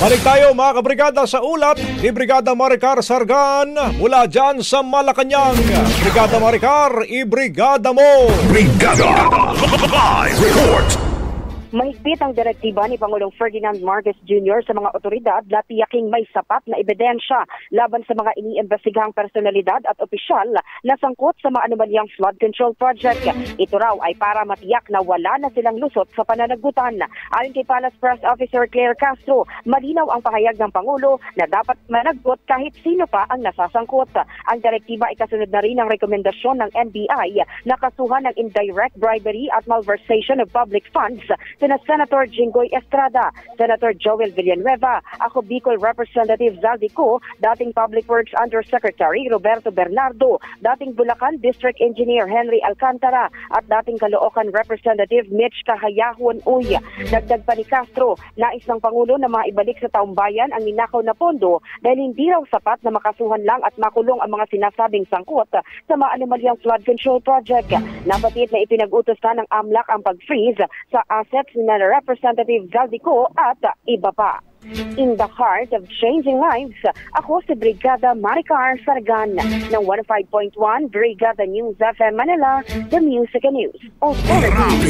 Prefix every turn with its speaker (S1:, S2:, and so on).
S1: Balik tayo mga kabrigada sa ulat ni Brigada Maricar Sargan mula dyan sa Malacanang. Brigada Maricar, ibrigada mo!
S2: Brigada Live Report!
S3: Mahigpit ang direktiba ni Pangulong Ferdinand Marcos Jr. sa mga otoridad na tiyaking may sapat na ebidensya laban sa mga iniimbestigahang personalidad at opisyal na sangkot sa mga anomalyang flood control project. Ito raw ay para matiyak na wala na silang lusot sa pananagutan. Ayon kay Palace Press Officer Claire Castro, malinaw ang pahayag ng Pangulo na dapat managot kahit sino pa ang nasasangkot. Ang direktiba ay kasunod na rin ang rekomendasyon ng NBI na kasuhan ng indirect bribery at malversation of public funds sina Senator Jinggoy Estrada, Senator Joel Villanueva, ako Bicol Representative Zaldi Co, dating Public Works Undersecretary Roberto Bernardo, dating Bulacan District Engineer Henry Alcantara, at dating Caloocan Representative Mitch Kahayahon Uy. Dagdag pa ni Castro, nais ng Pangulo na maibalik sa taong bayan ang ninakaw na pondo dahil hindi raw sapat na makasuhan lang at makulong ang mga sinasabing sangkot sa mga anomalyang flood control project. Nabatid na ipinag-utos na ng AMLAC ang pag-freeze sa assets na Representative Zaldico at iba pa. In the heart of changing lives, ako si Brigada Maricar Sargan ng 105.1 Brigada News FM Manila, The Music and News Authority.